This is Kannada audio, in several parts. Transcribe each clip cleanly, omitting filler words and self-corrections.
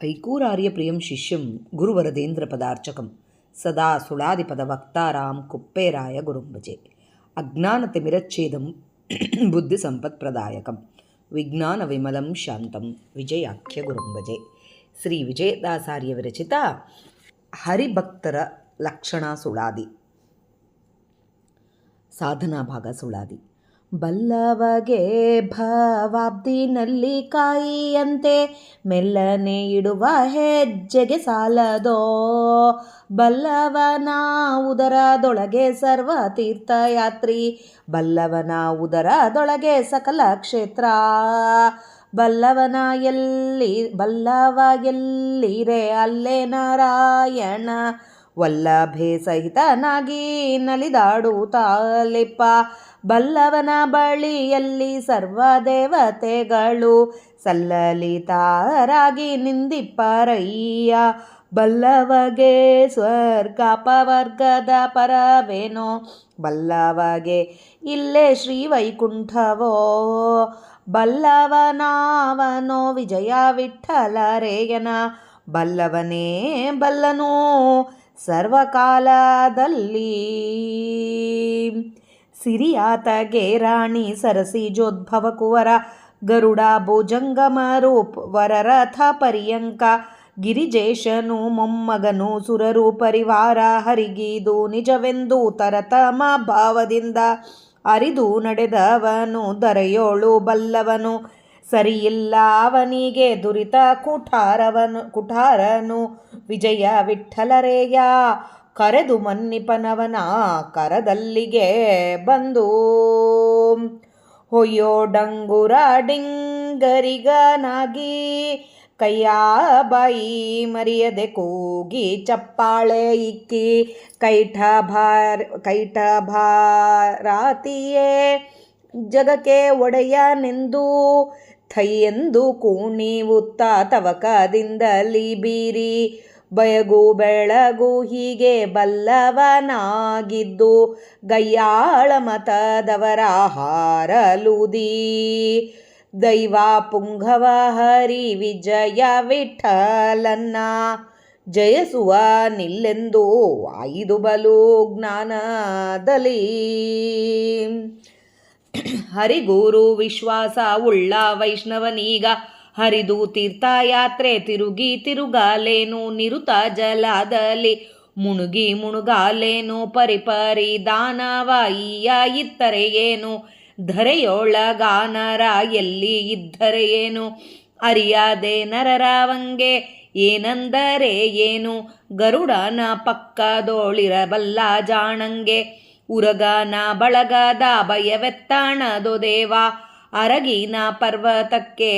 ಐಕೂರಾರ್ಯಪ್ರಿಯಂ ಶಿಷ್ಯಂ ಗುರುವರದೇಂದ್ರಪದಾರ್ಚಕಂ ಸದಾ ಸುಳಾದಿಪದವಕ್ತಾರಾಂ ಕುಪ್ಪೇರಾಯ ಗುರುಂಭಜೆ. ಅಜ್ಞಾನತಿಮಿರಚ್ಛೇದಂ ಬುದ್ಧಿಸಂಪತ್ಪ್ರದಾಯಕಂ ವಿಜ್ಞಾನವಿಮಲಂ ಶಾಂತಂ ವಿಜಯಾಖ್ಯ ಗುರುಂಭಜೆ. ಶ್ರೀ ವಿಜಯದಾಸಾರ್ಯ ವಿರಚಿತ ಹರಿಭಕ್ತರ ಲಕ್ಷಣ ಸುಳಾದಿ. ಸಾಧನಾ ಭಾಗ ಸುಳಾದಿ. ಬಲ್ಲವಗೆ ಭವಾಬ್ದಿನಲ್ಲಿ ಕಾಯಿಯಂತೆ ಮೆಲ್ಲನೆ ಇಡುವ ಹೆಜ್ಜೆಗೆ ಸಾಲದೋ. ಬಲ್ಲವನ ಉದರದೊಳಗೆ ಸರ್ವ ತೀರ್ಥಯಾತ್ರಿ, ಬಲ್ಲವನ ಉದರದೊಳಗೆ ಸಕಲ ಕ್ಷೇತ್ರ. ಬಲ್ಲವ ಎಲ್ಲಿರೆ ಅಲ್ಲೇ ನಾರಾಯಣ, ವಲ್ಲಭೆ ಸಹಿತನಾಗಿ ನಲಿದಾಡುತ್ತಾಲೆಪ್ಪ. ಬಲ್ಲವನ ಬಳಿಯಲ್ಲಿ ಸರ್ವ ದೇವತೆಗಳು ಸಲ್ಲಲಿತಾರಾಗಿ ನಿಂದಿಪ್ಪರಯ್ಯ. ಬಲ್ಲವಗೆ ಸ್ವರ್ಗಾಪವರ್ಗದ ಪರವೇನೋ, ಬಲ್ಲವಗೆ ಇಲ್ಲೇ ಶ್ರೀವೈಕುಂಠವೋ. ಬಲ್ಲವನಾವನೋ ವಿಜಯ ವಿಠ್ಠಲರೇಯನ, ಬಲ್ಲವನೇ ಬಲ್ಲನು ಸರ್ವಕಾಲದಲ್ಲಿ. ಸಿರಿಯಾತಗೆ ರಾಣಿ ಸರಸಿ ಜೋದ್ಭವ ಕುವರ, ಗರುಡ ಭುಜಂಗಮ ರೂಪ್ ವರರಥ ಪರ್ಯಂಕ. ಗಿರಿಜೇಶನು ಮೊಮ್ಮಗನು ಸುರರು ಪರಿವಾರ, ಹರಿಗಿದು ನಿಜವೆಂದು ತರತಮ ಭಾವದಿಂದ ಅರಿದು ನಡೆದವನು ದರೆಯೋಳು ಬಲ್ಲವನು. ಸರಿಯಿಲ್ಲ ಅವನಿಗೆ ದುರಿತ ಕುಠಾರನು ವಿಜಯ ವಿಠ್ಠಲರೇಯ. ಕರೆದು ಮನ್ನಿಪನವನ ಕರದಲ್ಲಿಗೆ ಬಂದು, ಹೊಯ್ಯೋ ಡಂಗುರ ಡಿಂಗರಿಗನಾಗಿ ಕೈಯ ಬಾಯಿ ಮರಿಯದೆ ಕೂಗಿ ಚಪ್ಪಾಳೆ ಇಕ್ಕಿ. ಕೈಠ ಭಾರತಿಯೇ ಜಗಕ್ಕೆ ಒಡೆಯನೆಂದು ಥೈಯೆಂದು ಕೂಣಿವುತ್ತ ತವಕದಿಂದಲಿ ಬೀರಿ. ಬಯಗು ಬೆಳಗು ಹೀಗೆ ಬಲ್ಲವನಾಗಿದ್ದು, ಗಯ್ಯಾಳ ಮತದವರ ಹಾರಲುದಿ. ದೈವ ಪುಂಗವ ಹರಿ ವಿಜಯ ವಿಠಲನ್ನ, ಜಯಸುವ ನಿಲ್ಲೆಂದು ಆಯ್ದು ಬಲು ಜ್ಞಾನದಲ್ಲಿ. ಹರಿಗುರು ವಿಶ್ವಾಸ ಉಳ್ಳ ವೈಷ್ಣವನೀಗ, ಹರಿದು ತೀರ್ಥಯಾತ್ರೆ ತಿರುಗಿ ತಿರುಗಾಲೇನು. ನಿರುತ ಜಲದಲ್ಲಿ ಮುಣುಗಿ ಮುಣುಗಾಲೇನು, ಪರಿಪರಿ ದಾನವಾಯಿಯ ಇತ್ತರೆ ಏನು. ಧರೆಯೊಳಗಾನರ ಎಲ್ಲಿ ಇದ್ದರೆ ಏನು, ಅರಿಯಾದೆ ನರರವಂಗೆ ಏನಂದರೆ ಏನು. ಗರುಡನ ಪಕ್ಕದೋಳಿರಬಲ್ಲ ಜಾಣಂಗೆ, ಉರಗನ ಬಳಗದ ಭಯವೆತ್ತಾಣದೋ ದೇವ. ಅರಗಿನ ಪರ್ವತಕ್ಕೆ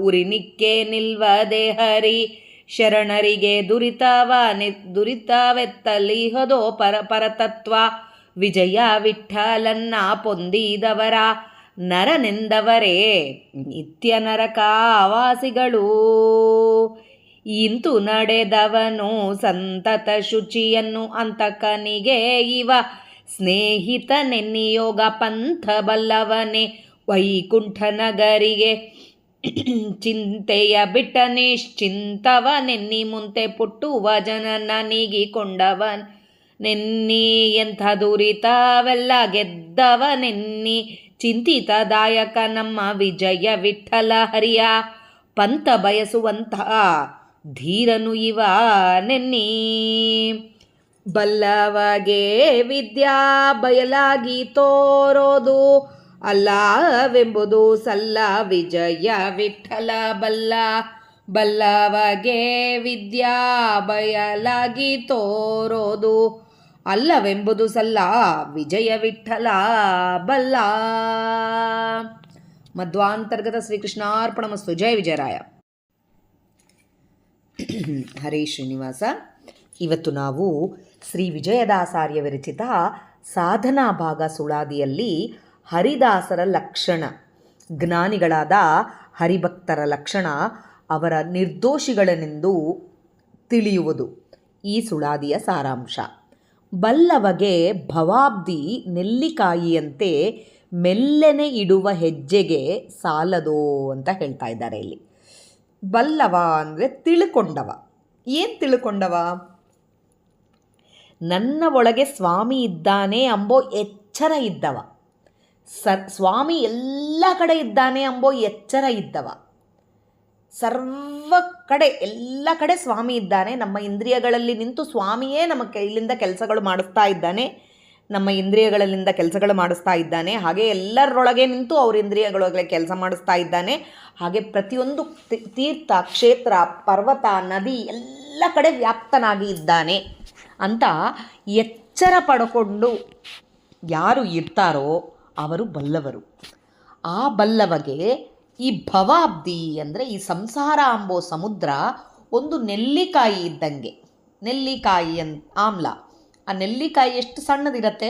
ಉರಿನಿಕ್ಕೆ ನಿಲ್ವದೆ ಹರಿ, ಶರಣರಿಗೆ ದುರಿತವೆತ್ತಲಿಹದೋ ಪರತತ್ವ. ವಿಜಯ ವಿಠಲನ್ನ ಪೊಂದಿದವರ ನರನೆಂದವರೇ ನಿತ್ಯ ನರಕವಾಸಿಗಳು. ಇಂತು ನಡೆದವನು ಸಂತತ ಶುಚಿಯನ್ನು ಅಂತಕನಿಗೆ ಇವ ಸ್ನೇಹಿತನೆನ್ನಿಯೋಗ. ಪಂಥ ಬಲ್ಲವನೇ ವೈಕುಂಠ ನಗರಿಗೆ, ಚಿಂತೆಯ ಬಿಟ್ಟ ನಿಶ್ಚಿಂತವನೆನ್ನಿ. ಮುಂತೆ ಪುಟ್ಟುವ ಜನನ ನೀಗಿಕೊಂಡವನ್ ನೆನ್ನಿ, ಎಂಥ ದುರಿತವೆಲ್ಲ ಗೆದ್ದವನೆನ್ನಿ. ಚಿಂತಿತದಾಯಕ ನಮ್ಮ ವಿಜಯ ವಿಠಲ ಹರಿಯ, ಪಂಥ ಬಯಸುವಂತಹ ಧೀರನು ಇವ ನೆನ್ನಿ. ಬಲ್ಲವಗೆ ವಿದ್ಯಾ ಬಯಲಾಗಿ ತೋರೋದು ಅಲ್ಲವೆಂಬುದು ಸಲ್ಲ ವಿಜಯ ವಿಠಲ ಬಲ್ಲ. ಬಲ್ಲವಗೆ ವಿದ್ಯಾ ಬಯಲಾಗಿ ತೋರೋದು ಅಲ್ಲವೆಂಬುದು ಸಲ್ಲ ವಿಜಯ ವಿಠಲ ಬಲ್ಲ. ಮಧ್ವಾಂತರ್ಗತ ಶ್ರೀಕೃಷ್ಣಾರ್ಪಣಮಸ್ತು. ಜಯ ವಿಜಯರಾಯ. ಹರೇ ಶ್ರೀನಿವಾಸ. ಇವತ್ತು ನಾವು ಶ್ರೀ ವಿಜಯದಾಸಾರ್ಯ ವಿರಚಿತ ಸಾಧನಾ ಭಾಗ ಸುಳಾದಿಯಲ್ಲಿ ಹರಿದಾಸರ ಲಕ್ಷಣ, ಜ್ಞಾನಿಗಳಾದ ಹರಿಭಕ್ತರ ಲಕ್ಷಣ, ಅವರ ನಿರ್ದೋಷಿಗಳನೆಂದು ತಿಳಿಯುವುದು ಈ ಸುಳಾದಿಯ ಸಾರಾಂಶ. ಬಲ್ಲವಗೆ ಭವಾಬ್ದಿ ನೆಲ್ಲಿಕಾಯಿಯಂತೆ ಮೆಲ್ಲನೆ ಇಡುವ ಹೆಜ್ಜೆಗೆ ಸಾಲದೋ ಅಂತ ಹೇಳ್ತಾ ಇದ್ದಾರೆ ಇಲ್ಲಿ. ಬಲ್ಲವ ಅಂದರೆ ತಿಳ್ಕೊಂಡವ. ಏನು ತಿಳ್ಕೊಂಡವ? ನನ್ನ ಒಳಗೆ ಸ್ವಾಮಿ ಇದ್ದಾನೆ ಎಂಬೋ ಎಚ್ಚರ ಇದ್ದವ. ಸ್ವಾಮಿ ಎಲ್ಲ ಕಡೆ ಇದ್ದಾನೆ ಎಂಬೋ ಎಚ್ಚರ ಇದ್ದವ. ಸರ್ವ ಕಡೆ, ಎಲ್ಲ ಕಡೆ ಸ್ವಾಮಿ ಇದ್ದಾನೆ. ನಮ್ಮ ಇಂದ್ರಿಯಗಳಲ್ಲಿ ನಿಂತು ಸ್ವಾಮಿಯೇ ನಮ್ಮ ಕೈಲಿಂದ ಕೆಲಸಗಳು ಮಾಡಿಸ್ತಾ ಇದ್ದಾನೆ. ನಮ್ಮ ಇಂದ್ರಿಯಗಳಲ್ಲಿಂದ ಕೆಲಸಗಳು ಮಾಡಿಸ್ತಾ ಇದ್ದಾನೆ. ಹಾಗೆ ಎಲ್ಲರೊಳಗೆ ನಿಂತು ಅವ್ರ ಇಂದ್ರಿಯಗಳೊಳಗೆ ಕೆಲಸ ಮಾಡಿಸ್ತಾ ಇದ್ದಾನೆ. ಹಾಗೆ ಪ್ರತಿಯೊಂದು ತೀರ್ಥ, ಕ್ಷೇತ್ರ, ಪರ್ವತ, ನದಿ ಎಲ್ಲ ಕಡೆ ವ್ಯಾಪ್ತನಾಗಿ ಇದ್ದಾನೆ ಅಂತ ಎಚ್ಚರ ಪಡ್ಕೊಂಡು ಯಾರು ಇರ್ತಾರೋ ಅವರು ಬಲ್ಲವರು. ಆ ಬಲ್ಲವಗೆ ಈ ಭವಾಬ್ದಿ ಅಂದರೆ ಈ ಸಂಸಾರ ಎಂಬೋ ಸಮುದ್ರ ಒಂದು ನೆಲ್ಲಿಕಾಯಿ ಇದ್ದಂಗೆ. ನೆಲ್ಲಿಕಾಯಿ ಆಮ್ಲ, ಆ ನೆಲ್ಲಿಕಾಯಿ ಎಷ್ಟು ಸಣ್ಣದಿರುತ್ತೆ,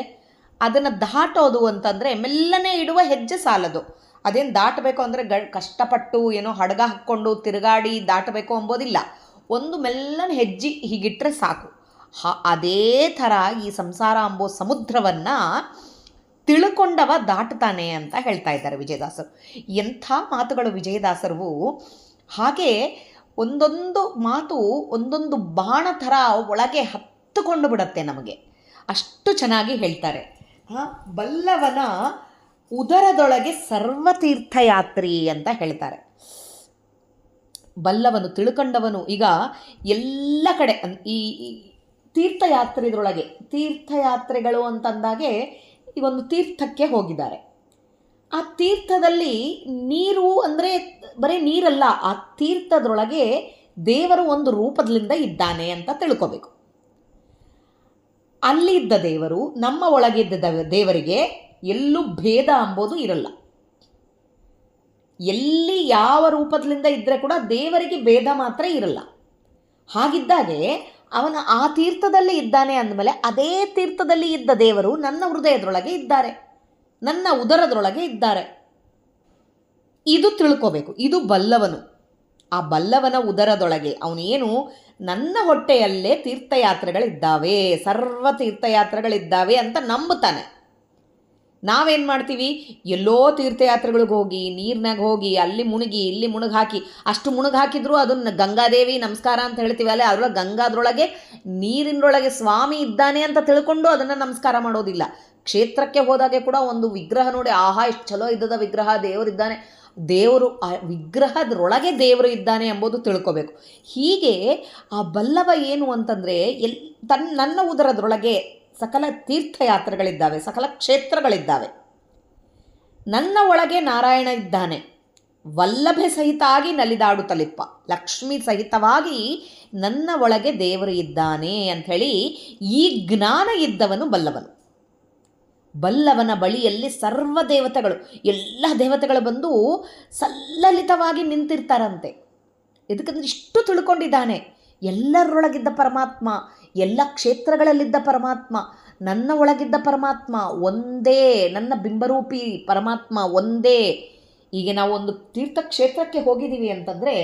ಅದನ್ನು ದಾಟೋದು ಅಂತಂದರೆ ಮೆಲ್ಲನೆ ಇಡುವ ಹೆಜ್ಜೆ ಸಾಲದು. ಅದೇನು ದಾಟಬೇಕು ಅಂದರೆ ಕಷ್ಟಪಟ್ಟು ಏನೋ ಹಡಗ ಹಾಕ್ಕೊಂಡು ತಿರುಗಾಡಿ ದಾಟಬೇಕು ಅಂಬೋದಿಲ್ಲ. ಒಂದು ಮೆಲ್ಲನೆ ಹೆಜ್ಜೆ ಹೀಗಿಟ್ಟರೆ ಸಾಕು. ಅದೇ ಥರ ಈ ಸಂಸಾರ ಎಂಬೋ ಸಮುದ್ರವನ್ನು ತಿಳ್ಕೊಂಡವ ದಾಟುತ್ತಾನೆ ಅಂತ ಹೇಳ್ತಾ ಇದ್ದಾರೆ ವಿಜಯದಾಸರು. ಎಂಥ ಮಾತುಗಳು ವಿಜಯದಾಸರು! ಹಾಗೆ ಒಂದೊಂದು ಮಾತು ಒಂದೊಂದು ಬಾಣ ಥರ ಒಳಗೆ ಹತ್ತುಕೊಂಡು ಬಿಡುತ್ತೆ ನಮಗೆ, ಅಷ್ಟು ಚೆನ್ನಾಗಿ ಹೇಳ್ತಾರೆ. ಬಲ್ಲವನ ಉದರದೊಳಗೆ ಸರ್ವತೀರ್ಥಯಾತ್ರಿ ಅಂತ ಹೇಳ್ತಾರೆ. ಬಲ್ಲವನು, ತಿಳ್ಕೊಂಡವನು. ಈಗ ಎಲ್ಲ ಕಡೆ ಈ ತೀರ್ಥಯಾತ್ರೆದೊಳಗೆ, ತೀರ್ಥಯಾತ್ರೆಗಳು ಅಂತಂದಾಗೆ ಈ ಒಂದು ತೀರ್ಥಕ್ಕೆ ಹೋಗಿದ್ದಾರೆ. ಆ ತೀರ್ಥದಲ್ಲಿ ನೀರು ಅಂದರೆ ಬರೀ ನೀರಲ್ಲ, ಆ ತೀರ್ಥದೊಳಗೆ ದೇವರು ಒಂದು ರೂಪದಿಂದ ಇದ್ದಾನೆ ಅಂತ ತಿಳ್ಕೋಬೇಕು. ಅಲ್ಲಿದ್ದ ದೇವರು ನಮ್ಮ ಒಳಗಿದ್ದ ದೇವರಿಗೆ ಎಲ್ಲೂ ಭೇದ ಅಂಬೋದು ಇರಲ್ಲ. ಎಲ್ಲಿ ಯಾವ ರೂಪದಿಂದ ಇದ್ದರೆ ಕೂಡ ದೇವರಿಗೆ ಭೇದ ಮಾತ್ರ ಇರಲ್ಲ. ಹಾಗಿದ್ದಾಗೆ ಅವನ ಆ ತೀರ್ಥದಲ್ಲಿ ಇದ್ದಾನೆ ಅಂದಮೇಲೆ ಅದೇ ತೀರ್ಥದಲ್ಲಿ ಇದ್ದ ದೇವರು ನನ್ನ ಹೃದಯದೊಳಗೆ ಇದ್ದಾರೆ, ನನ್ನ ಉದರದೊಳಗೆ ಇದ್ದಾರೆ. ಇದು ತಿಳ್ಕೋಬೇಕು. ಇದು ಬಲ್ಲವನು. ಆ ಬಲ್ಲವನ ಉದರದೊಳಗೆ ಅವನೇನು, ನನ್ನ ಹೊಟ್ಟೆಯಲ್ಲೇ ತೀರ್ಥಯಾತ್ರೆಗಳಿದ್ದಾವೆ, ಸರ್ವ ತೀರ್ಥಯಾತ್ರೆಗಳಿದ್ದಾವೆ ಅಂತ ನಂಬುತ್ತಾನೆ. ನಾವೇನು ಮಾಡ್ತೀವಿ, ಎಲ್ಲೋ ತೀರ್ಥಯಾತ್ರೆಗಳಿಗೆ ಹೋಗಿ ನೀರಿನಾಗ ಹೋಗಿ ಅಲ್ಲಿ ಮುಳುಗಿ ಇಲ್ಲಿ ಮುಳುಗಿ ಹಾಕಿ, ಅಷ್ಟು ಮುಳುಗಿ ಹಾಕಿದ್ರು ಅದನ್ನು ಗಂಗಾದೇವಿ ನಮಸ್ಕಾರ ಅಂತ ಹೇಳ್ತೀವಿ. ಅಲ್ಲೇ ಅದರೊಳಗೆ ಗಂಗಾದ್ರೊಳಗೆ ನೀರಿನೊಳಗೆ ಸ್ವಾಮಿ ಇದ್ದಾನೆ ಅಂತ ತಿಳ್ಕೊಂಡು ಅದನ್ನು ನಮಸ್ಕಾರ ಮಾಡೋದಿಲ್ಲ. ಕ್ಷೇತ್ರಕ್ಕೆ ಹೋದಾಗೆ ಕೂಡ ಒಂದು ವಿಗ್ರಹ ನೋಡಿ, ಆಹಾ ಎಷ್ಟು ಚಲೋ ಇದ್ದದ ವಿಗ್ರಹ, ದೇವರಿದ್ದಾನೆ, ದೇವರು ಆ ವಿಗ್ರಹದೊಳಗೆ ದೇವರು ಇದ್ದಾನೆ ಎಂಬುದು ತಿಳ್ಕೋಬೇಕು. ಹೀಗೆ ಆ ಬಲ್ಲವ ಏನು ಅಂತಂದರೆ ನನ್ನ ಉದರದೊಳಗೆ ಸಕಲ ತೀರ್ಥಯಾತ್ರೆಗಳಿದ್ದಾವೆ, ಸಕಲ ಕ್ಷೇತ್ರಗಳಿದ್ದಾವೆ. ನನ್ನ ಒಳಗೆ ನಾರಾಯಣ ಇದ್ದಾನೆ, ವಲ್ಲಭೆ ಸಹಿತಾಗಿ ನಲಿದಾಡುತ್ತಲಿಪ್ಪ, ಲಕ್ಷ್ಮಿ ಸಹಿತವಾಗಿ ನನ್ನ ಒಳಗೆ ದೇವರು ಇದ್ದಾನೆ ಅಂಥೇಳಿ ಈ ಜ್ಞಾನ ಇದ್ದವನು ಬಲ್ಲವನು. ಬಲ್ಲವನ ಬಳಿಯಲ್ಲಿ ಸರ್ವ ದೇವತೆಗಳು, ಎಲ್ಲ ದೇವತೆಗಳು ಬಂದು ಸಲ್ಲಲಿತವಾಗಿ ನಿಂತಿರ್ತಾರಂತೆ. ಇದಕ್ಕಂದ್ರೆ ಇಷ್ಟು ತಿಳ್ಕೊಂಡಿದ್ದಾನೆ. ಎಲ್ಲರೊಳಗಿದ್ದ ಪರಮಾತ್ಮ, ಎಲ್ಲ ಕ್ಷೇತ್ರಗಳಲ್ಲಿದ್ದ ಪರಮಾತ್ಮ, ನನ್ನ ಒಳಗಿದ್ದ ಪರಮಾತ್ಮ ಒಂದೇ, ನನ್ನ ಬಿಂಬರೂಪಿ ಪರಮಾತ್ಮ ಒಂದೇ. ಈಗ ನಾವು ಒಂದು ತೀರ್ಥಕ್ಷೇತ್ರಕ್ಕೆ ಹೋಗಿದ್ದೀವಿ ಅಂತಂದರೆ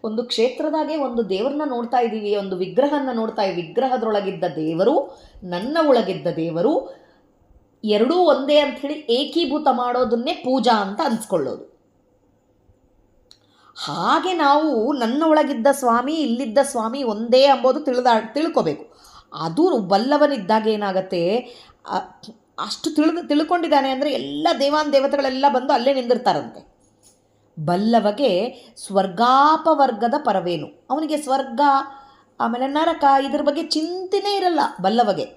ಒಂದು ಕ್ಷೇತ್ರದಾಗೆ ಒಂದು ದೇವರನ್ನ ನೋಡ್ತಾ ಇದ್ದೀವಿ, ಒಂದು ವಿಗ್ರಹನ ನೋಡ್ತಾ ಇದ್ದೀವಿ. ವಿಗ್ರಹದೊಳಗಿದ್ದ ದೇವರು, ನನ್ನ ಒಳಗಿದ್ದ ದೇವರು ಎರಡೂ ಒಂದೇ ಅಂಥೇಳಿ ಏಕೀಭೂತ ಮಾಡೋದನ್ನೇ ಪೂಜಾ ಅಂತ ಅನ್ಸ್ಕೊಳ್ಳೋದು. ಹಾಗೆ ನಾವು ನನ್ನ ಒಳಗಿದ್ದ ಸ್ವಾಮಿ, ಇಲ್ಲಿದ್ದ ಸ್ವಾಮಿ ಒಂದೇ ಅಂಬೋದು ತಿಳ್ಕೋಬೇಕು. ಅದು ಬಲ್ಲವನಿದ್ದಾಗ ಏನಾಗತ್ತೆ, ಅಷ್ಟು ತಿಳ್ಕೊಂಡಿದ್ದಾನೆ ಅಂದರೆ ಎಲ್ಲ ದೇವತೆಗಳೆಲ್ಲ ಬಂದು ಅಲ್ಲೇ ನಿಂದಿರ್ತಾರಂತೆ. ಬಲ್ಲವಗೆ ಸ್ವರ್ಗಾಪವರ್ಗದ ಪರವೇನು, ಅವನಿಗೆ ಸ್ವರ್ಗ ಆಮೇಲೆ ನರಕ ಇದ್ರ ಬಗ್ಗೆ ಚಿಂತೆನೇ ಇರಲ್ಲ. ಬಲ್ಲವಗೆ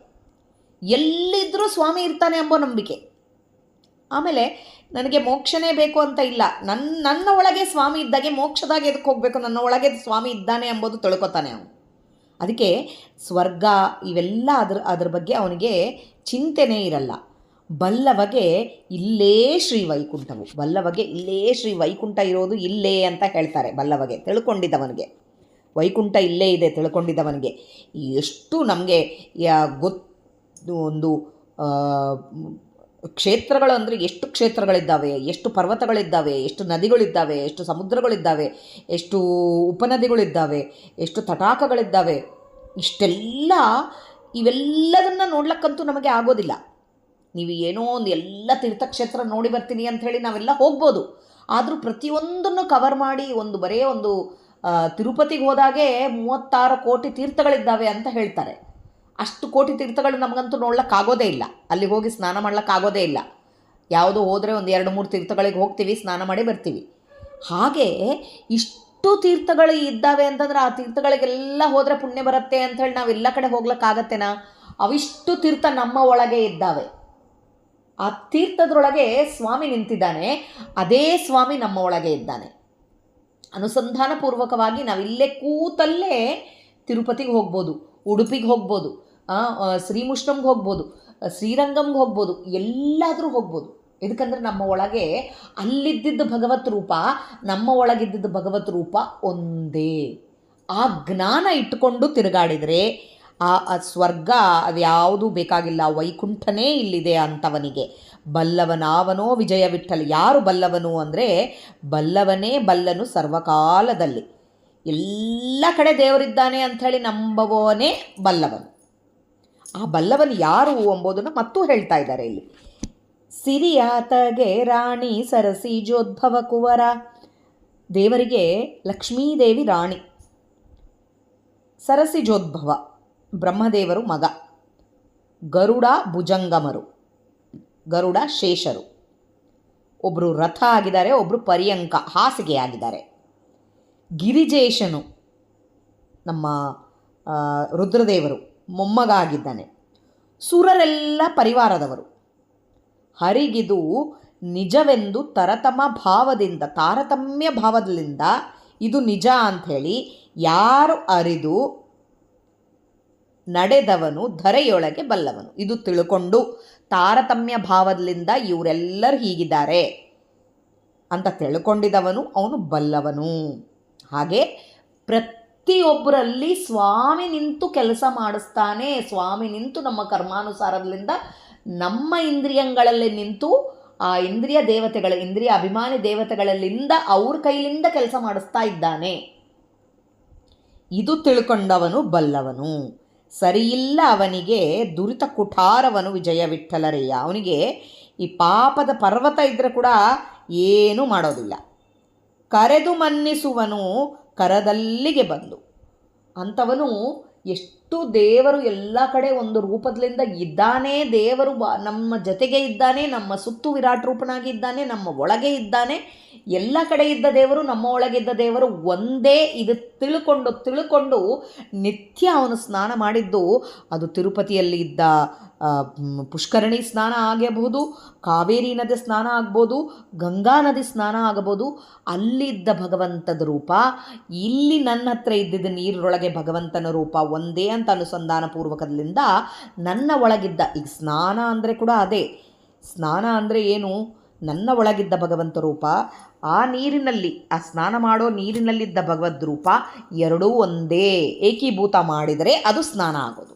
ಎಲ್ಲಿದ್ದರೂ ಸ್ವಾಮಿ ಇರ್ತಾನೆ ಎಂಬೋ ನಂಬಿಕೆ. ಆಮೇಲೆ ನನಗೆ ಮೋಕ್ಷನೇ ಬೇಕು ಅಂತ ಇಲ್ಲ, ನನ್ನ ಒಳಗೆ ಸ್ವಾಮಿ ಇದ್ದಾಗೆ ಮೋಕ್ಷದಾಗೆ ಎದಕ್ಕೆ ಹೋಗಬೇಕು, ನನ್ನ ಒಳಗೆ ಸ್ವಾಮಿ ಇದ್ದಾನೆ ಎಂಬುದು ತಿಳ್ಕೊತಾನೆ ಅವನು. ಅದಕ್ಕೆ ಸ್ವರ್ಗ ಇವೆಲ್ಲ ಅದ್ರ ಬಗ್ಗೆ ಅವನಿಗೆ ಚಿಂತೆನೇ ಇರಲ್ಲ. ಬಲ್ಲವಗೆ ಇಲ್ಲೇ ಶ್ರೀ ವೈಕುಂಠವು, ಬಲ್ಲವಗೆ ಇಲ್ಲೇ ಶ್ರೀ ವೈಕುಂಠ ಇರೋದು ಇಲ್ಲೇ ಅಂತ ಹೇಳ್ತಾರೆ. ಬಲ್ಲವಗೆ ತಿಳ್ಕೊಂಡಿದ್ದವನಿಗೆ ವೈಕುಂಠ ಇಲ್ಲೇ ಇದೆ ತಿಳ್ಕೊಂಡಿದ್ದವನಿಗೆ. ಎಷ್ಟು ನಮಗೆ ಒಂದು ಕ್ಷೇತ್ರಗಳು ಅಂದರೆ ಎಷ್ಟು ಕ್ಷೇತ್ರಗಳಿದ್ದಾವೆ, ಎಷ್ಟು ಪರ್ವತಗಳಿದ್ದಾವೆ, ಎಷ್ಟು ನದಿಗಳಿದ್ದಾವೆ, ಎಷ್ಟು ಸಮುದ್ರಗಳಿದ್ದಾವೆ, ಎಷ್ಟು ಉಪನದಿಗಳಿದ್ದಾವೆ, ಎಷ್ಟು ತಟಾಕಗಳಿದ್ದಾವೆ. ಇಷ್ಟೆಲ್ಲ ಇವೆಲ್ಲದನ್ನು ನೋಡ್ಲಿಕ್ಕಂತೂ ನಮಗೆ ಆಗೋದಿಲ್ಲ. ನೀವು ಏನೋ ಒಂದು ಎಲ್ಲ ತೀರ್ಥಕ್ಷೇತ್ರ ನೋಡಿ ಬರ್ತೀನಿ ಅಂಥೇಳಿ ನಾವೆಲ್ಲ ಹೋಗ್ಬೋದು. ಆದರೂ ಪ್ರತಿಯೊಂದನ್ನು ಕವರ್ ಮಾಡಿ ಬರೇ ಒಂದು ತಿರುಪತಿಗೆ ಹೋದಾಗೆ 36 ಕೋಟಿ ತೀರ್ಥಗಳಿದ್ದಾವೆ ಅಂತ ಹೇಳ್ತಾರೆ. ಅಷ್ಟು ಕೋಟಿ ತೀರ್ಥಗಳು ನಮಗಂತೂ ನೋಡ್ಲಿಕ್ಕಾಗೋದೇ ಇಲ್ಲ, ಅಲ್ಲಿಗೆ ಹೋಗಿ ಸ್ನಾನ ಮಾಡ್ಲಿಕ್ಕಾಗೋದೇ ಇಲ್ಲ. ಯಾವುದೋ ಹೋದರೆ ಒಂದು 2-3 ತೀರ್ಥಗಳಿಗೆ ಹೋಗ್ತೀವಿ, ಸ್ನಾನ ಮಾಡಿ ಬರ್ತೀವಿ. ಹಾಗೆ ಇಷ್ಟು ತೀರ್ಥಗಳು ಇದ್ದಾವೆ ಅಂತಂದ್ರೆ ಆ ತೀರ್ಥಗಳಿಗೆಲ್ಲ ಹೋದರೆ ಪುಣ್ಯ ಬರುತ್ತೆ ಅಂಥೇಳಿ ನಾವು ಎಲ್ಲ ಕಡೆ ಹೋಗ್ಲಿಕ್ಕಾಗತ್ತೇನಾ? ಅವಿಷ್ಟು ತೀರ್ಥ ನಮ್ಮ ಒಳಗೆ ಇದ್ದಾವೆ. ಆ ತೀರ್ಥದೊಳಗೆ ಸ್ವಾಮಿ ನಿಂತಿದ್ದಾನೆ, ಅದೇ ಸ್ವಾಮಿ ನಮ್ಮ ಒಳಗೆ ಇದ್ದಾನೆ. ಅನುಸಂಧಾನಪೂರ್ವಕವಾಗಿ ನಾವಿಲ್ಲೇ ಕೂತಲ್ಲೇ ತಿರುಪತಿಗೆ ಹೋಗ್ಬೋದು, ಉಡುಪಿಗೆ ಹೋಗ್ಬೋದು, ಶ್ರೀಮುಷ್ಣಂಗೆ ಹೋಗ್ಬೋದು, ಶ್ರೀರಂಗಂಗೆ ಹೋಗ್ಬೋದು, ಎಲ್ಲಾದರೂ ಹೋಗ್ಬೋದು. ಇದಕ್ಕಂದ್ರೆ ನಮ್ಮ ಒಳಗೆ ಅಲ್ಲಿದ್ದಿದ್ದ ಭಗವತ್ ರೂಪ, ನಮ್ಮ ಒಳಗಿದ್ದಿದ್ದ ಭಗವತ್ ರೂಪ ಒಂದೇ. ಆ ಜ್ಞಾನ ಇಟ್ಟುಕೊಂಡು ತಿರುಗಾಡಿದರೆ ಆ ಸ್ವರ್ಗ ಅದ್ಯಾವುದೂ ಬೇಕಾಗಿಲ್ಲ, ವೈಕುಂಠನೇ ಇಲ್ಲಿದೆ ಅಂಥವನಿಗೆ. ಬಲ್ಲವನಾವನೋ ವಿಜಯ ವಿಠ್ಠಲ. ಯಾರು ಬಲ್ಲವನು ಅಂದರೆ ಬಲ್ಲವನೇ ಬಲ್ಲನು ಸರ್ವಕಾಲದಲ್ಲಿ, ಎಲ್ಲ ಕಡೆ ದೇವರಿದ್ದಾನೆ ಅಂಥೇಳಿ ನಂಬುವವನೇ ಬಲ್ಲವನು. ಆ ಬಲ್ಲವನು ಯಾರು ಎಂಬುದನ್ನು ಮತ್ತೂ ಹೇಳ್ತಾ ಇದ್ದಾರೆ ಇಲ್ಲಿ. ಸಿರಿಯಾತಗೆ ರಾಣಿ ಸರಸಿಜೋದ್ಭವ ಕುವರ. ದೇವರಿಗೆ ಲಕ್ಷ್ಮೀದೇವಿ ರಾಣಿ, ಸರಸಿಜೋದ್ಭವ ಬ್ರಹ್ಮದೇವರು ಮಗ, ಗರುಡ ಭುಜಂಗಮರು, ಗರುಡ ಶೇಷರು. ಒಬ್ಬರು ರಥ ಆಗಿದ್ದಾರೆ, ಒಬ್ಬರು ಪರ್ಯಂಕ ಹಾಸಿಗೆ ಆಗಿದ್ದಾರೆ. ಗಿರಿಜೇಶನು ನಮ್ಮ ರುದ್ರದೇವರು ಮೊಮ್ಮಗ ಆಗಿದ್ದಾನೆ. ಸುರರೆಲ್ಲ ಪರಿವಾರದವರು. ಹರಿಗಿದು ನಿಜವೆಂದು ತಾರತಮ್ಯ ಭಾವದಿಂದ ಇದು ನಿಜ ಅಂಥೇಳಿ ಯಾರು ಅರಿದು ನಡೆದವನು ಧರೆಯೊಳಗೆ ಬಲ್ಲವನು. ಇದು ತಿಳ್ಕೊಂಡು ತಾರತಮ್ಯ ಭಾವದಿಂದ ಇವರೆಲ್ಲರೂ ಹೀಗಿದ್ದಾರೆ ಅಂತ ತಿಳ್ಕೊಂಡಿದ್ದವನು ಅವನು ಬಲ್ಲವನು. ಹಾಗೆ ಪ್ರತಿಯೊಬ್ಬರಲ್ಲಿ ಸ್ವಾಮಿ ನಿಂತು ಕೆಲಸ ಮಾಡಿಸ್ತಾನೆ. ಸ್ವಾಮಿ ನಿಂತು ನಮ್ಮ ಕರ್ಮಾನುಸಾರದಿಂದ ನಮ್ಮ ಇಂದ್ರಿಯಗಳಲ್ಲಿ ನಿಂತು ಆ ಇಂದ್ರಿಯ ಅಭಿಮಾನಿ ದೇವತೆಗಳಲ್ಲಿಂದ ಅವ್ರ ಕೈಲಿಂದ ಕೆಲಸ ಮಾಡಿಸ್ತಾ ಇದ್ದಾನೆ. ಇದು ತಿಳ್ಕೊಂಡವನು ಬಲ್ಲವನು. ಸರಿಯಿಲ್ಲ ಅವನಿಗೆ ದುರಿತ ಕುಠಾರವನು ವಿಜಯ ವಿಠ್ಠಲರಯ್ಯ. ಅವನಿಗೆ ಈ ಪಾಪದ ಪರ್ವತ ಇದ್ದರೆ ಕೂಡ ಏನೂ ಮಾಡೋದಿಲ್ಲ. ಕರೆದು ಮನ್ನಿಸುವನು ಕರದಲ್ಲಿಗೆ ಬಂದು. ಅಂಥವನು ಎಷ್ಟು ದೇವರು ಎಲ್ಲ ಕಡೆ ಒಂದು ರೂಪದಿಂದ ಇದ್ದಾನೆ. ದೇವರು ನಮ್ಮ ಜೊತೆಗೆ ಇದ್ದಾನೆ, ನಮ್ಮ ಸುತ್ತು ವಿರಾಟ್ ರೂಪನಾಗಿ ಇದ್ದಾನೆ, ನಮ್ಮ ಒಳಗೆ ಇದ್ದಾನೆ. ಎಲ್ಲ ಕಡೆ ಇದ್ದ ದೇವರು ನಮ್ಮ ಒಳಗಿದ್ದ ದೇವರು ಒಂದೇ. ಇದು ತಿಳ್ಕೊಂಡು ನಿತ್ಯ ಅವನು ಸ್ನಾನ ಮಾಡಿದ್ದು ಅದು ತಿರುಪತಿಯಲ್ಲಿ ಇದ್ದ ಪುಷ್ಕರಣಿ ಸ್ನಾನ ಆಗಬಹುದು, ಕಾವೇರಿ ನದಿ ಸ್ನಾನ ಆಗ್ಬೋದು, ಗಂಗಾ ನದಿ ಸ್ನಾನ ಆಗಬಹುದು. ಅಲ್ಲಿದ್ದ ಭಗವಂತದ ರೂಪ ಇಲ್ಲಿ ನನ್ನ ಹತ್ರ ಇದ್ದಿದ್ದ ನೀರೊಳಗೆ ಭಗವಂತನ ರೂಪ ಒಂದೇ ಅಂತ ಅನುಸಂಧಾನಪೂರ್ವಕದಿಂದ ನನ್ನ ಒಳಗಿದ್ದ, ಈಗ ಸ್ನಾನ ಅಂದರೆ ಕೂಡ ಅದೇ. ಸ್ನಾನ ಅಂದರೆ ಏನು? ನನ್ನ ಒಳಗಿದ್ದ ಭಗವಂತ ರೂಪ, ಆ ನೀರಿನಲ್ಲಿ, ಆ ಸ್ನಾನ ಮಾಡೋ ನೀರಿನಲ್ಲಿದ್ದ ಭಗವದ್ ರೂಪ ಎರಡೂ ಒಂದೇ ಏಕೀಭೂತ ಮಾಡಿದರೆ ಅದು ಸ್ನಾನ ಆಗೋದು.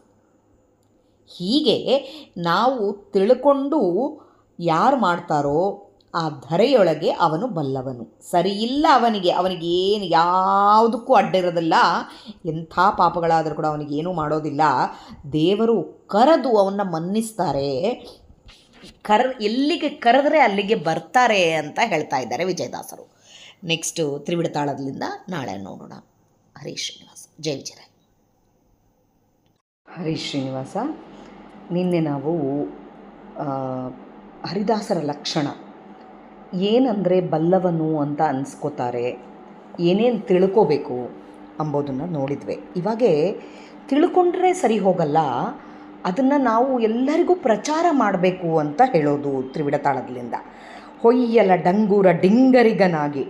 ಹೀಗೆ ನಾವು ತಿಳ್ಕೊಂಡು ಯಾರು ಮಾಡ್ತಾರೋ ಆ ಧರೆಯೊಳಗೆ ಅವನು ಬಲ್ಲವನು. ಸರಿಯಿಲ್ಲ ಅವನಿಗೇನು ಯಾವುದಕ್ಕೂ ಅಡ್ಡಿರೋದಿಲ್ಲ. ಎಂಥ ಪಾಪಗಳಾದರೂ ಕೂಡ ಅವನಿಗೇನೂ ಮಾಡೋದಿಲ್ಲ. ದೇವರು ಕರೆದು ಅವನ್ನ ಮನ್ನಿಸ್ತಾರೆ. ಎಲ್ಲಿಗೆ ಕರೆದ್ರೆ ಅಲ್ಲಿಗೆ ಬರ್ತಾರೆ ಅಂತ ಹೇಳ್ತಾ ಇದ್ದಾರೆ ವಿಜಯದಾಸರು. ನೆಕ್ಸ್ಟು ತ್ರಿವಿಡತಾಳದಿಂದ ನಾಳೆ ನೋಡೋಣ. ಹರೀಶ್ ಶ್ರೀನಿವಾಸ. ಜೈ ವಿಜಯರಾಯ್. ಹರೀಶ್ ಶ್ರೀನಿವಾಸ. ನಿನ್ನೆ ನಾವು ಹರಿದಾಸರ ಲಕ್ಷಣ ಏನಂದರೆ ಬಲ್ಲವನು ಅಂತ ಅನಿಸ್ಕೋತಾರೆ, ಏನೇನು ತಿಳ್ಕೋಬೇಕು ಅಂಬೋದನ್ನು ನೋಡಿದ್ವಿ. ಇವಾಗೆ ತಿಳ್ಕೊಂಡ್ರೆ ಸರಿ ಹೋಗಲ್ಲ, ಅದನ್ನು ನಾವು ಎಲ್ಲರಿಗೂ ಪ್ರಚಾರ ಮಾಡಬೇಕು ಅಂತ ಹೇಳೋದು ತ್ರಿವಿಡತಾಳದಿಂದ. ಹೊಯ್ಯಲ ಡಂಗೂರ ಡಿಂಗರಿಗನಾಗಿ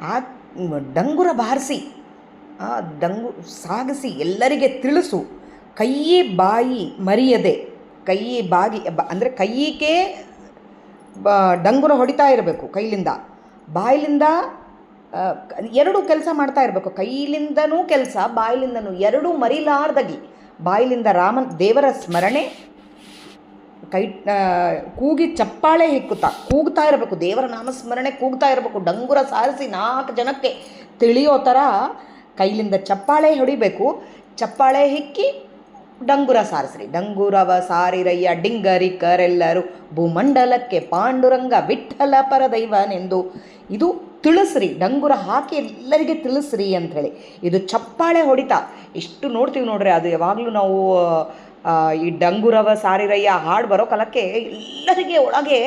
ಆ ಡಂಗುರ ಬಾರಿಸಿ ಸಾಗಿಸಿ ಎಲ್ಲರಿಗೆ ತಿಳಿಸು. ಕೈಯಿ ಬಾಯಿ ಮರೆಯದೆ, ಅಂದರೆ ಕೈಯಿಗೆ ಡಂಗುರ ಹೊಡಿತಾ ಇರಬೇಕು ಕೈಲಿಂದ, ಬಾಯಿಲಿಂದ ಎರಡೂ ಕೆಲಸ ಮಾಡ್ತಾ ಇರಬೇಕು. ಕೈಲಿಂದನೂ ಕೆಲಸ, ಬಾಯಿಲಿಂದನೂ ಎರಡೂ ಮರಿಲಾರ್ದಾಗಿ. ಬಾಯಿಲಿಂದ ದೇವರ ಸ್ಮರಣೆ, ಕೂಗಿ ಚಪ್ಪಾಳೆ ಕೂಗ್ತಾ ಇರಬೇಕು. ದೇವರ ನಾಮಸ್ಮರಣೆ ಕೂಗ್ತಾ ಇರಬೇಕು. ಡಂಗುರ ಸಾರಿಸಿ 4 ಜನಕ್ಕೆ ತಿಳಿಯೋ ಥರ ಕೈಲಿಂದ ಚಪ್ಪಾಳೆ ಹೊಡಿಬೇಕು. ಚಪ್ಪಾಳೆ ಹಿಕ್ಕಿ ಡಂಗುರ ಸಾರಿಸ್ರಿ. ಡಂಗುರವ ಸಾರಿರಯ್ಯ ಡಿಂಗರಿಕರೆಲ್ಲರೂ ಭೂಮಂಡಲಕ್ಕೆ ಪಾಂಡುರಂಗ ವಿಠ್ಠಲ ಪರದೈವನೆಂದು. ಇದು ತಿಳಿಸ್ರಿ, ಡಂಗುರ ಹಾಕಿ ಎಲ್ಲರಿಗೆ ತಿಳಿಸ್ರಿ ಅಂಥೇಳಿ. ಇದು ಚಪ್ಪಾಳೆ ಹೊಡಿತ ಎಷ್ಟು ನೋಡ್ತೀವಿ ನೋಡ್ರಿ. ಅದು ಯಾವಾಗಲೂ ನಾವು ಈ ಡಂಗುರವ ಸಾರಿರಯ್ಯ ಹಾಡು ಬರೋ ಕಾಲಕ್ಕೆ ಎಲ್ಲರಿಗೆ ಒಳಗೆ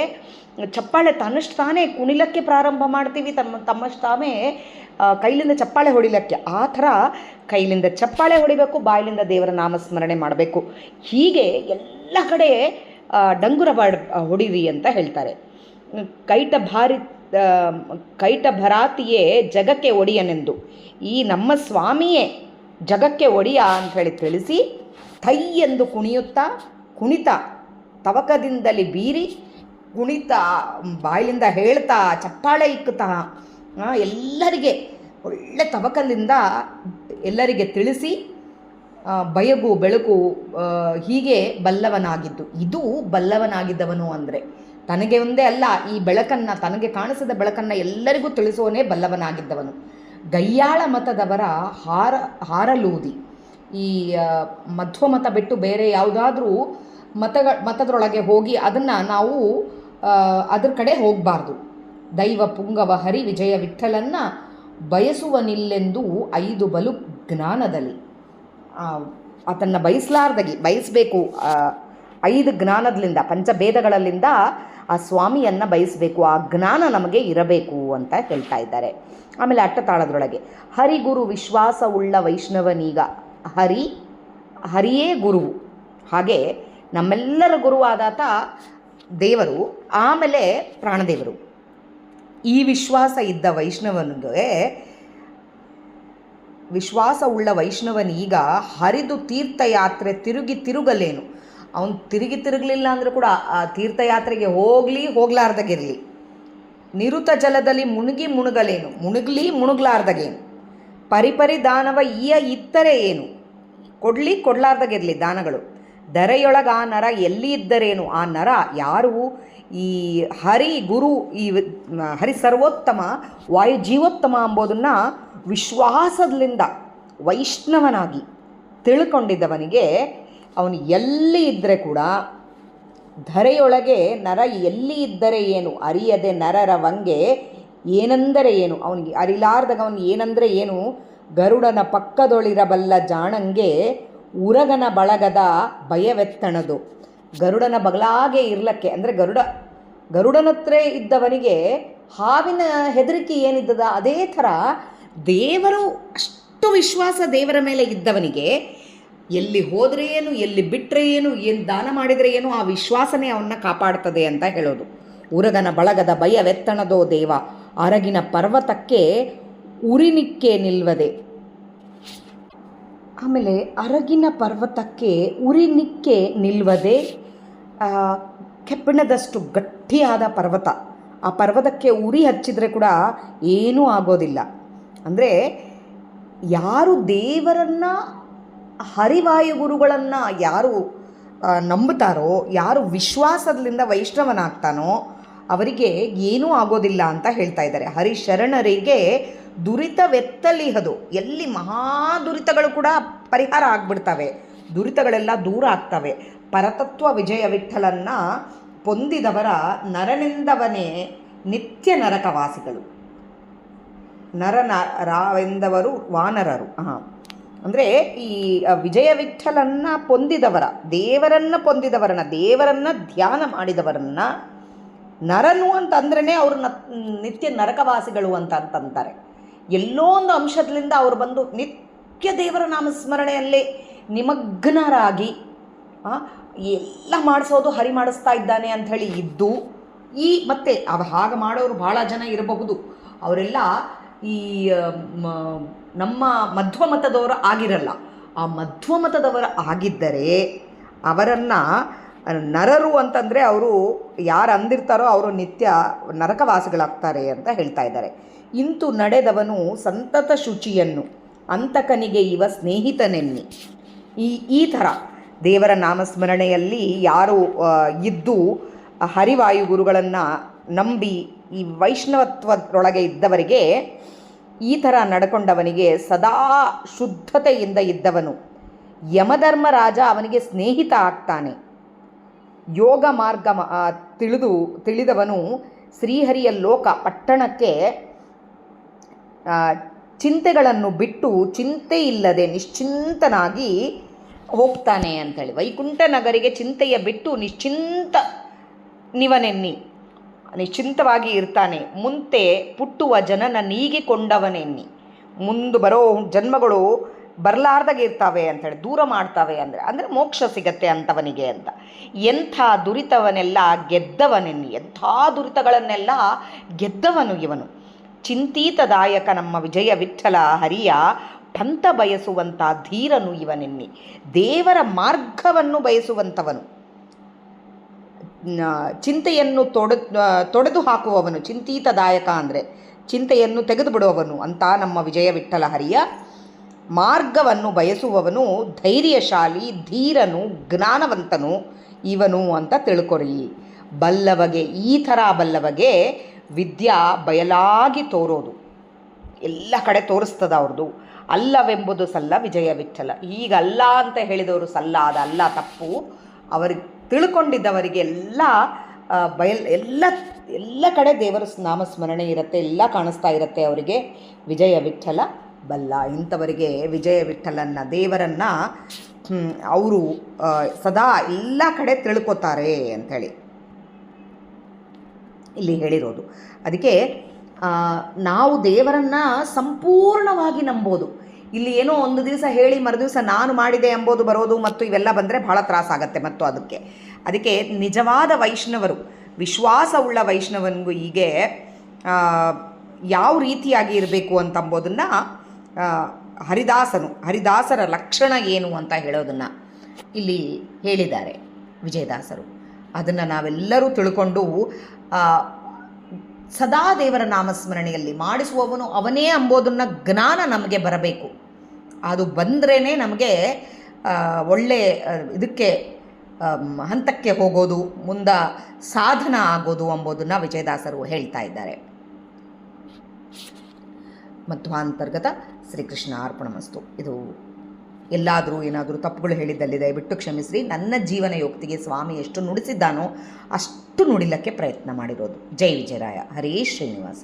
ಚಪ್ಪಾಳೆ ತನ್ನಷ್ಟು ತಾನೇ ಕುಣಿಲಕ್ಕೆ ಪ್ರಾರಂಭ ಮಾಡ್ತೀವಿ, ತಮ್ಮಷ್ಟು ತಾವೇ ಕೈಲಿಂದ ಚಪ್ಪಾಳೆ ಹೊಡಿಲಕ್ಕೆ. ಆ ಥರ ಕೈಲಿಂದ ಚಪ್ಪಾಳೆ ಹೊಡಿಬೇಕು, ಬಾಯಿಲಿಂದ ದೇವರ ನಾಮಸ್ಮರಣೆ ಮಾಡಬೇಕು. ಹೀಗೆ ಎಲ್ಲ ಕಡೆ ಡಂಗುರ ಹೊಡಿರಿ ಅಂತ ಹೇಳ್ತಾರೆ. ಕೈಟ ಭರಾತಿಯೇ ಜಗಕ್ಕೆ ಒಡೆಯನೆಂದು, ಈ ನಮ್ಮ ಸ್ವಾಮಿಯೇ ಜಗಕ್ಕೆ ಒಡೆಯ ಅಂಥೇಳಿ ತಿಳಿಸಿ, ಥೈ ಎಂದು ಕುಣಿತ ತವಕದಿಂದಲೇ ಬೀರಿ, ಕುಣಿತ ಬಾಯಿಲಿಂದ ಹೇಳ್ತಾ ಚಪ್ಪಾಳೆ ಇಕ್ಕುತ್ತಾ ಎಲ್ಲರಿಗೆ ಒಳ್ಳೆ ತವಕದಿಂದ ಎಲ್ಲರಿಗೆ ತಿಳಿಸಿ, ಬಯಗು ಬೆಳಕು ಹೀಗೆ ಬಲ್ಲವನಾಗಿದ್ದು. ಇದು ಬಲ್ಲವನಾಗಿದ್ದವನು ಅಂದರೆ ತನಗೆ ಒಂದೇ ಅಲ್ಲ, ಈ ಬೆಳಕನ್ನು, ತನಗೆ ಕಾಣಿಸಿದ ಬೆಳಕನ್ನು ಎಲ್ಲರಿಗೂ ತಿಳಿಸೋನೇ ಬಲ್ಲವನಾಗಿದ್ದವನು. ಗಯ್ಯಾಳ ಮತದವರ ಹಾರಲೂದಿ. ಈ ಮಧ್ವಮತ ಬಿಟ್ಟು ಬೇರೆ ಯಾವುದಾದ್ರೂ ಮತದೊಳಗೆ ಹೋಗಿ ಅದನ್ನು ನಾವು ಅದ್ರ ಕಡೆ ಹೋಗಬಾರ್ದು. ದೈವ ಪುಂಗವ ಹರಿ ವಿಜಯ ವಿಠಲನ್ನ ಬಯಸುವನಿಲ್ಲೆಂದು 5 ಬಲು ಜ್ಞಾನದಲ್ಲಿ. ಆತನ್ನು ಬಯಸಬೇಕು. 5 ಜ್ಞಾನದಿಂದ, ಪಂಚಭೇದಗಳಲ್ಲಿಂದ ಆ ಸ್ವಾಮಿಯನ್ನು ಬಯಸಬೇಕು. ಆ ಜ್ಞಾನ ನಮಗೆ ಇರಬೇಕು ಅಂತ ಹೇಳ್ತಾ ಇದ್ದಾರೆ. ಆಮೇಲೆ ಅಟ್ಟತಾಳದೊಳಗೆ ಹರಿಗುರು ವಿಶ್ವಾಸವುಳ್ಳ ವೈಷ್ಣವನೀಗ. ಹರಿಯೇ ಗುರುವು. ಹಾಗೆ ನಮ್ಮೆಲ್ಲರ ಗುರುವಾದಾತ ದೇವರು, ಆಮೇಲೆ ಪ್ರಾಣದೇವರು. ಈ ವಿಶ್ವಾಸ ಇದ್ದ ವೈಷ್ಣವನಿಗೆ, ವಿಶ್ವಾಸವುಳ್ಳ ವೈಷ್ಣವನೀಗ ಹರಿದು ತೀರ್ಥಯಾತ್ರೆ ತಿರುಗಲೇನು. ಅವನು ತಿರುಗಲಿಲ್ಲ ಅಂದರೂ ಕೂಡ ಆ ತೀರ್ಥಯಾತ್ರೆಗೆ ಹೋಗ್ಲಾರ್ದಾಗಿರಲಿ. ನಿರುತ ಜಲದಲ್ಲಿ ಮುಣುಗಲಾರ್ದಾಗೇನು. ಪರಿಪರಿ ದಾನವ ಇತ್ತರೆ ಏನು. ಕೊಡ್ಲಾರ್ದಾಗಿರಲಿ ದಾನಗಳು. ಧರೆಯೊಳಗ ಆ ನರ ಎಲ್ಲಿ ಇದ್ದರೇನು. ಆ ನರ ಯಾರು? ಈ ಹರಿ ಗುರು, ಈ ಹರಿ ಸರ್ವೋತ್ತಮ, ವಾಯು ಜೀವೋತ್ತಮ ಎಂಬುದನ್ನು ವಿಶ್ವಾಸದಿಂದ ವೈಷ್ಣವನಾಗಿ ತಿಳ್ಕೊಂಡಿದ್ದವನಿಗೆ, ಅವನು ಎಲ್ಲಿ ಇದ್ದರೆ ಕೂಡ, ಧರೆಯೊಳಗೆ ನರ ಎಲ್ಲಿ ಇದ್ದರೆ ಏನು, ಅರಿಯದೆ ನರರ ವಂಗೆ ಏನೆಂದರೆ ಏನು. ಅವನಿಗೆ ಅರಿಲಾರ್ದಾಗ ಅವನು ಏನಂದರೆ ಏನು. ಗರುಡನ ಪಕ್ಕದೊಳಿರಬಲ್ಲ ಜಾಣಂಗೆ ಉರಗನ ಬಳಗದ ಭಯವೆತ್ತಣದು. ಗರುಡನ ಬಗಲಾಗೆ ಇರ್ಲಕ್ಕೆ ಅಂದರೆ ಗರುಡನತ್ರ ಇದ್ದವನಿಗೆ ಹಾವಿನ ಹೆದರಿಕೆ ಏನಿದ್ದದ, ಅದೇ ಥರ ದೇವರು ಅಷ್ಟು ವಿಶ್ವಾಸ ದೇವರ ಮೇಲೆ ಇದ್ದವನಿಗೆ ಎಲ್ಲಿ ಹೋದರೆ ಏನು, ಎಲ್ಲಿ ಬಿಟ್ಟರೆ ಏನು, ಏನು ದಾನ ಮಾಡಿದರೆ ಏನು, ಆ ವಿಶ್ವಾಸನೇ ಅವನ್ನ ಕಾಪಾಡ್ತದೆ ಅಂತ ಹೇಳೋದು. ಉರಗನ ಬಳಗದ ಭಯವೆತ್ತಣದೋ ದೇವ, ಅರಗಿನ ಪರ್ವತಕ್ಕೆ ಉರಿನಿಕ್ಕೆ ನಿಲ್ವದೆ. ಆಮೇಲೆ ಅರಗಿನ ಪರ್ವತಕ್ಕೆ ಉರಿನಿಕ್ಕೆ ನಿಲ್ವದೆ. ಕೆಬ್ಬಿಣದಷ್ಟು ಗಟ್ಟಿಯಾದ ಪರ್ವತ, ಆ ಪರ್ವತಕ್ಕೆ ಉರಿ ಹಚ್ಚಿದರೆ ಕೂಡ ಏನೂ ಆಗೋದಿಲ್ಲ. ಅಂದರೆ ಯಾರು ದೇವರನ್ನು, ಹರಿವಾಯು ಗುರುಗಳನ್ನು ಯಾರು ನಂಬುತ್ತಾರೋ, ಯಾರು ವಿಶ್ವಾಸದಿಂದ ವೈಷ್ಣವನಾಗ್ತಾನೋ ಅವರಿಗೆ ಏನೂ ಆಗೋದಿಲ್ಲ ಅಂತ ಹೇಳ್ತಾ ಇದ್ದಾರೆ. ಹರಿಶರಣರಿಗೆ ದುರಿತವೆತ್ತಲಿಹದು. ಎಲ್ಲಿ ಮಹಾ ದುರಿತಗಳು ಕೂಡ ಪರಿಹಾರ ಆಗ್ಬಿಡ್ತವೆ, ದುರಿತಗಳೆಲ್ಲ ದೂರ ಆಗ್ತವೆ. ಪರತತ್ವ ವಿಜಯ ವಿಠಲನ್ನ ಪೊಂದಿದವರ ನರನೆಂದವನೇ ನಿತ್ಯ ನರಕವಾಸಿಗಳು. ರಾವೆಂದವರು ವಾನರರು. ಅಂದರೆ ಈ ವಿಜಯ ವಿಠಲನ್ನ ಪೊಂದಿದವರ, ದೇವರನ್ನ ಧ್ಯಾನ ಮಾಡಿದವರನ್ನ ನರನು ಅಂತಂದ್ರೇ ಅವರು ನಿತ್ಯ ನರಕವಾಸಿಗಳು ಅಂತಂತಾರೆ. ಎಲ್ಲೋ ಒಂದು ಅಂಶದಿಂದ ಅವರು ಬಂದು ನಿತ್ಯ ದೇವರ ನಾಮಸ್ಮರಣೆಯಲ್ಲೇ ನಿಮಗ್ನರಾಗಿ ಎಲ್ಲ ಮಾಡಿಸೋದು ಹರಿ ಮಾಡಿಸ್ತಾ ಇದ್ದಾನೆ ಅಂಥೇಳಿ ಇದ್ದು, ಮತ್ತೆ ಹಾಗೆ ಮಾಡೋರು ಭಾಳ ಜನ ಇರಬಹುದು. ಅವರೆಲ್ಲ ಈ ನಮ್ಮ ಮಧ್ವಮತದವರು ಆಗಿರಲ್ಲ. ಆ ಮಧ್ವಮತದವರು ಆಗಿದ್ದರೆ ಅವರನ್ನು ನರರು ಅಂತಂದರೆ ಅವರು ಯಾರು ಅಂದಿರ್ತಾರೋ ಅವರು ನಿತ್ಯ ನರಕವಾಸಿಗಳಾಗ್ತಾರೆ ಅಂತ ಹೇಳ್ತಾ ಇದ್ದಾರೆ. ಇಂತು ನಡೆದವನು ಸಂತತ ಶುಚಿಯನ್ನು ಅಂತಕನಿಗೆ ಇವ ಸ್ನೇಹಿತನೆನ್ನಿ. ಈ ಥರ ದೇವರ ನಾಮಸ್ಮರಣೆಯಲ್ಲಿ ಯಾರು ಇದ್ದು ಹರಿವಾಯು ಗುರುಗಳನ್ನು ನಂಬಿ ಈ ವೈಷ್ಣವತ್ವದೊಳಗೆ ಇದ್ದವರಿಗೆ, ಈ ಥರ ನಡ್ಕೊಂಡವನಿಗೆ ಸದಾ ಶುದ್ಧತೆಯಿಂದ ಇದ್ದವನು ಯಮಧರ್ಮರಾಜ ಅವನಿಗೆ ಸ್ನೇಹಿತ ಆಗ್ತಾನೆ. ಯೋಗ ಮಾರ್ಗ ತಿಳಿದವನು ಶ್ರೀಹರಿಯ ಲೋಕ ಪಟ್ಟಣಕ್ಕೆ ಚಿಂತೆಗಳನ್ನು ಬಿಟ್ಟು ಚಿಂತೆ ಇಲ್ಲದೆ ನಿಶ್ಚಿಂತನಾಗಿ ಹೋಗ್ತಾನೆ ಅಂಥೇಳಿ. ವೈಕುಂಠ ನಗರಿಗೆ ಚಿಂತೆಯ ಬಿಟ್ಟು ನಿಶ್ಚಿಂತನಿವನೆನ್ನಿ, ನಿಶ್ಚಿಂತವಾಗಿ ಇರ್ತಾನೆ. ಮುಂತೆ ಪುಟ್ಟುವ ಜನನ ನೀಗಿಕೊಂಡವನೆನ್ನಿ, ಮುಂದೆ ಬರೋ ಜನ್ಮಗಳು ಬರಲಾರ್ದಾಗೆ ಇರ್ತಾವೆ ಅಂಥೇಳಿ, ದೂರ ಮಾಡ್ತಾವೆ ಅಂದರೆ ಮೋಕ್ಷ ಸಿಗತ್ತೆ ಅಂಥವನಿಗೆ ಅಂತ. ಎಂಥ ದುರಿತವನ್ನೆಲ್ಲ ಗೆದ್ದವನೆನ್ನಿ, ಎಂಥ ದುರಿತಗಳನ್ನೆಲ್ಲ ಗೆದ್ದವನು ಇವನು. ಚಿಂತೀತದಾಯಕ ನಮ್ಮ ವಿಜಯ ವಿಠಲ ಹರಿಯ ಪಂಥ ಬಯಸುವಂಥ ಧೀರನು ಇವನೆನ್ನಿ, ದೇವರ ಮಾರ್ಗವನ್ನು ಬಯಸುವಂಥವನು, ಚಿಂತೆಯನ್ನು ತೊಡೆದು ಹಾಕುವವನು. ಚಿಂತೀತದಾಯಕ ಅಂದರೆ ಚಿಂತೆಯನ್ನು ತೆಗೆದು ಬಿಡುವವನು ಅಂತ ನಮ್ಮ ವಿಜಯ ವಿಠಲ ಹರಿಯ ಮಾರ್ಗವನ್ನು ಬಯಸುವವನು, ಧೈರ್ಯಶಾಲಿ, ಧೀರನು, ಜ್ಞಾನವಂತನು ಇವನು ಅಂತ ತಿಳ್ಕೊರಿ. ಬಲ್ಲವಗೆ, ಈ ಥರ ಬಲ್ಲವಗೆ ವಿದ್ಯಾ ಬಯಲಾಗಿ ತೋರೋದು, ಎಲ್ಲ ಕಡೆ ತೋರಿಸ್ತದ ಅವ್ರದ್ದು. ಅಲ್ಲವೆಂಬುದು ಸಲ್ಲ ವಿಜಯ ವಿಠಲ, ಈಗಲ್ಲ ಅಂತ ಹೇಳಿದವರು ಸಲ್ಲ, ಅದಲ್ಲ ತಪ್ಪು. ಅವರಿಗೆ ತಿಳ್ಕೊಂಡಿದ್ದವರಿಗೆ ಎಲ್ಲ ಕಡೆ ದೇವರ ನಾಮಸ್ಮರಣೆ ಇರುತ್ತೆ, ಎಲ್ಲ ಕಾಣಿಸ್ತಾ ಇರುತ್ತೆ ಅವರಿಗೆ. ವಿಜಯ ವಿಠಲ ಬಲ್ಲ, ಇಂಥವರಿಗೆ ವಿಜಯ ವಿಠಲನ್ನ ದೇವರನ್ನು ಅವರು ಸದಾ ಎಲ್ಲ ಕಡೆ ತಿಳ್ಕೊತಾರೆ ಅಂಥೇಳಿ ಇಲ್ಲಿ ಹೇಳಿರೋದು. ಅದಕ್ಕೆ ನಾವು ದೇವರನ್ನು ಸಂಪೂರ್ಣವಾಗಿ ನಂಬೋದು. ಇಲ್ಲಿ ಏನೋ ಒಂದು ದಿವಸ ಹೇಳಿ ಮರುದಿವಸ ನಾನು ಮಾಡಿದೆ ಎಂಬುದು ಬರೋದು ಮತ್ತು ಇವೆಲ್ಲ ಬಂದರೆ ಭಾಳ ತ್ರಾಸಾಗತ್ತೆ. ಮತ್ತು ಅದಕ್ಕೆ ನಿಜವಾದ ವೈಷ್ಣವರು, ವಿಶ್ವಾಸವುಳ್ಳ ವೈಷ್ಣವನಿಗೂ ಹೀಗೆ ಯಾವ ರೀತಿಯಾಗಿ ಇರಬೇಕು ಅಂತಂಬೋದನ್ನು ಹರಿದಾಸರ ಲಕ್ಷಣ ಏನು ಅಂತ ಹೇಳೋದನ್ನು ಇಲ್ಲಿ ಹೇಳಿದ್ದಾರೆ ವಿಜಯದಾಸರು. ಅದನ್ನು ನಾವೆಲ್ಲರೂ ತಿಳ್ಕೊಂಡು ಸದಾ ದೇವರ ನಾಮಸ್ಮರಣೆಯಲ್ಲಿ ಮಾಡಿಸುವವನು ಅವನೇ ಅಂಬೋದನ್ನು ಜ್ಞಾನ ನಮಗೆ ಬರಬೇಕು. ಅದು ಬಂದ್ರೇ ನಮಗೆ ಒಳ್ಳೆ ಇದಕ್ಕೆ ಹಂತಕ್ಕೆ ಹೋಗೋದು, ಮುಂದೆ ಸಾಧನ ಆಗೋದು ಎಂಬುದನ್ನು ವಿಜಯದಾಸರು ಹೇಳ್ತಾ ಇದ್ದಾರೆ. ಮಧ್ವಾಂತರ್ಗತ ಶ್ರೀಕೃಷ್ಣ ಅರ್ಪಣಮಸ್ತು. ಇದು ಎಲ್ಲಾದರೂ ಏನಾದರೂ ತಪ್ಪುಗಳು ಹೇಳಿದ್ದಲ್ಲಿ ದಯವಿಟ್ಟು ಕ್ಷಮಿಸ್ರಿ. ನನ್ನ ಜೀವನ ಯೋಕ್ತಿಗೆ ಸ್ವಾಮಿ ಎಷ್ಟು ನುಡಿಸಿದ್ದಾನೋ ಅಷ್ಟು ನುಡಿಲಕ್ಕೆ ಪ್ರಯತ್ನ ಮಾಡಿರೋದು. ಜೈ ವಿಜಯರಾಯ. ಹರೇ ಶ್ರೀನಿವಾಸ.